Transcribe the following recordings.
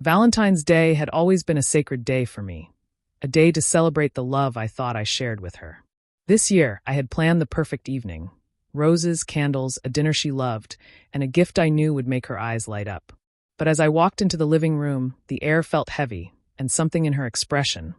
Valentine's Day had always been a sacred day for me, a day to celebrate the love I thought I shared with her. This year, I had planned the perfect evening: roses, candles, a dinner she loved, and a gift I knew would make her eyes light up. But as I walked into the living room, the air felt heavy, and something in her expression,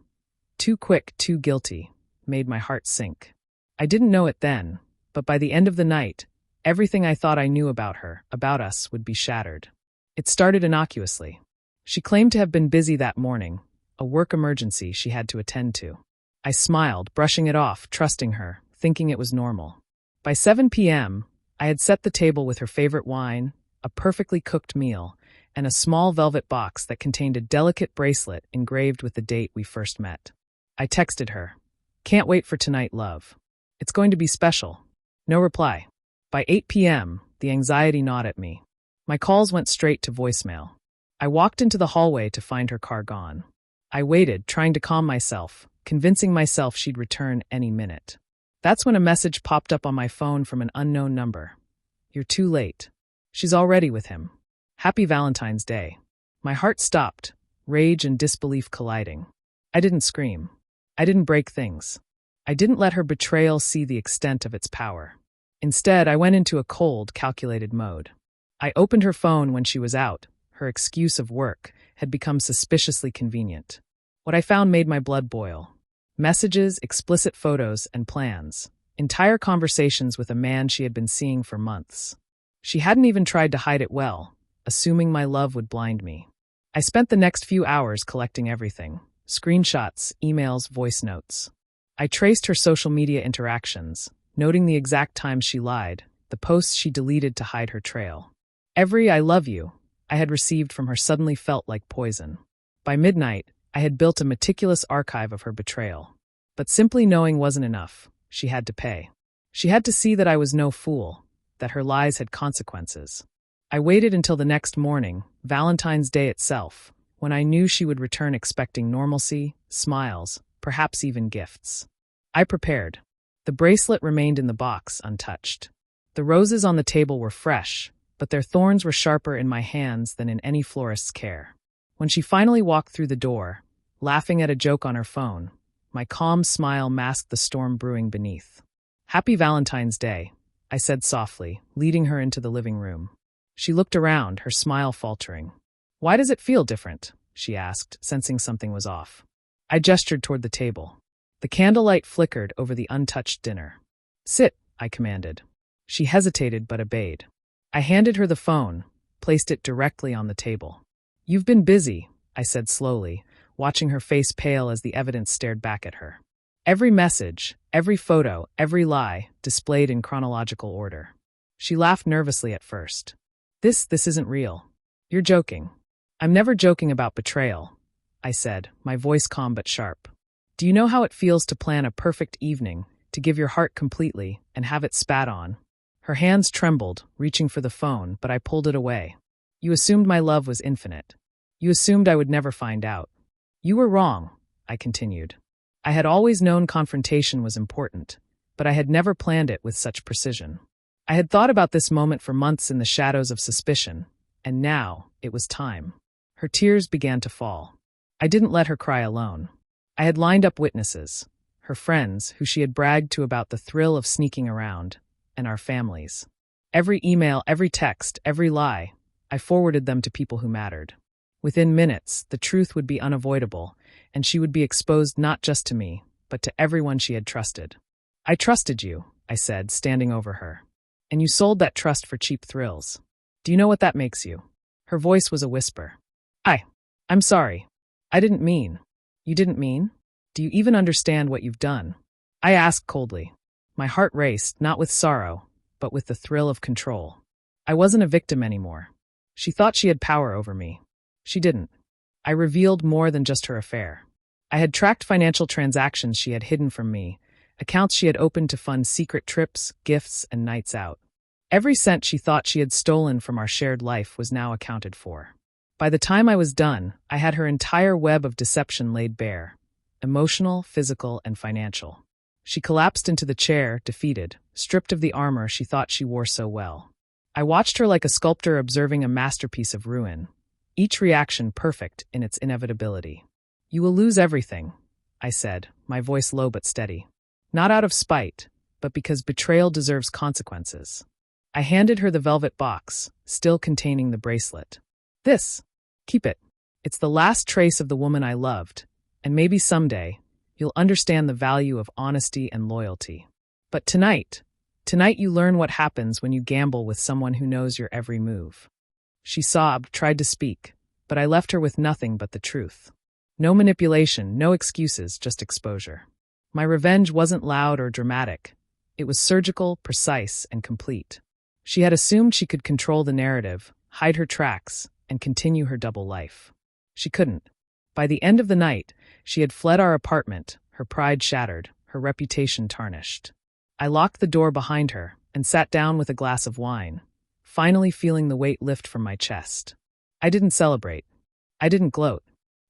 too quick, too guilty, made my heart sink. I didn't know it then, but by the end of the night, everything I thought I knew about her, about us, would be shattered. It started innocuously. She claimed to have been busy that morning, a work emergency she had to attend to. I smiled, brushing it off, trusting her, thinking it was normal. By 7 p.m., I had set the table with her favorite wine, a perfectly cooked meal, and a small velvet box that contained a delicate bracelet engraved with the date we first met. I texted her, "Can't wait for tonight, love. It's going to be special." No reply. By 8 p.m., the anxiety gnawed at me. My calls went straight to voicemail. I walked into the hallway to find her car gone. I waited, trying to calm myself, convincing myself she'd return any minute. That's when a message popped up on my phone from an unknown number. "You're too late. She's already with him. Happy Valentine's Day." My heart stopped, rage and disbelief colliding. I didn't scream. I didn't break things. I didn't let her betrayal see the extent of its power. Instead, I went into a cold, calculated mode. I opened her phone when she was out. Her excuse of work had become suspiciously convenient. What I found made my blood boil. Messages, explicit photos, and plans. Entire conversations with a man she had been seeing for months. She hadn't even tried to hide it well, assuming my love would blind me. I spent the next few hours collecting everything: screenshots, emails, voice notes. I traced her social media interactions, noting the exact times she lied, the posts she deleted to hide her trail. Every "I love you" I had received from her suddenly felt like poison. By midnight, I had built a meticulous archive of her betrayal. But simply knowing wasn't enough. She had to pay. She had to see that I was no fool, that her lies had consequences. I waited until the next morning, Valentine's Day itself, when I knew she would return expecting normalcy, smiles, perhaps even gifts. I prepared. The bracelet remained in the box, untouched. The roses on the table were fresh, but their thorns were sharper in my hands than in any florist's care. When she finally walked through the door, laughing at a joke on her phone, my calm smile masked the storm brewing beneath. "Happy Valentine's Day," I said softly, leading her into the living room. She looked around, her smile faltering. "Why does it feel different?" she asked, sensing something was off. I gestured toward the table. The candlelight flickered over the untouched dinner. "Sit," I commanded. She hesitated but obeyed. I handed her the phone, placed it directly on the table. "You've been busy," I said slowly, watching her face pale as the evidence stared back at her. Every message, every photo, every lie, displayed in chronological order. She laughed nervously at first. This isn't real. You're joking." "I'm never joking about betrayal," I said, my voice calm but sharp. "Do you know how it feels to plan a perfect evening, to give your heart completely, and have it spat on?" Her hands trembled, reaching for the phone, but I pulled it away. "You assumed my love was infinite. You assumed I would never find out." "You were wrong," I continued. I had always known confrontation was important, but I had never planned it with such precision. I had thought about this moment for months in the shadows of suspicion, and now it was time. Her tears began to fall. I didn't let her cry alone. I had lined up witnesses, her friends, who she had bragged to about the thrill of sneaking around, and our families. Every email, every text, every lie, I forwarded them to people who mattered. Within minutes, the truth would be unavoidable, and she would be exposed not just to me, but to everyone she had trusted. "I trusted you," I said, standing over her. "And you sold that trust for cheap thrills. Do you know what that makes you?" Her voice was a whisper. I'm sorry. I didn't mean." "You didn't mean? Do you even understand what you've done?" I asked coldly. My heart raced, not with sorrow, but with the thrill of control. I wasn't a victim anymore. She thought she had power over me. She didn't. I revealed more than just her affair. I had tracked financial transactions she had hidden from me, accounts she had opened to fund secret trips, gifts, and nights out. Every cent she thought she had stolen from our shared life was now accounted for. By the time I was done, I had her entire web of deception laid bare: emotional, physical, and financial. She collapsed into the chair, defeated, stripped of the armor she thought she wore so well. I watched her like a sculptor observing a masterpiece of ruin, each reaction perfect in its inevitability. "You will lose everything," I said, my voice low but steady. Not out of spite, but because betrayal deserves consequences. I handed her the velvet box, still containing the bracelet. "This. Keep it. It's the last trace of the woman I loved, and maybe someday you'll understand the value of honesty and loyalty. But tonight you learn what happens when you gamble with someone who knows your every move." She sobbed, tried to speak, but I left her with nothing but the truth. No manipulation, no excuses, just exposure. My revenge wasn't loud or dramatic. It was surgical, precise, and complete. She had assumed she could control the narrative, hide her tracks, and continue her double life. She couldn't. By the end of the night, she had fled our apartment, her pride shattered, her reputation tarnished. I locked the door behind her and sat down with a glass of wine, finally feeling the weight lift from my chest. I didn't celebrate. I didn't gloat.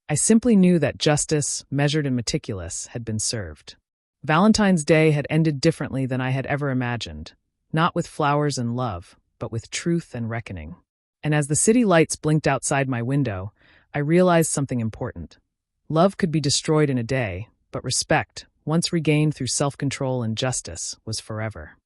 I simply knew that justice, measured and meticulous, had been served. Valentine's Day had ended differently than I had ever imagined, not with flowers and love, but with truth and reckoning. And as the city lights blinked outside my window, I realized something important. Love could be destroyed in a day, but respect, once regained through self-control and justice, was forever.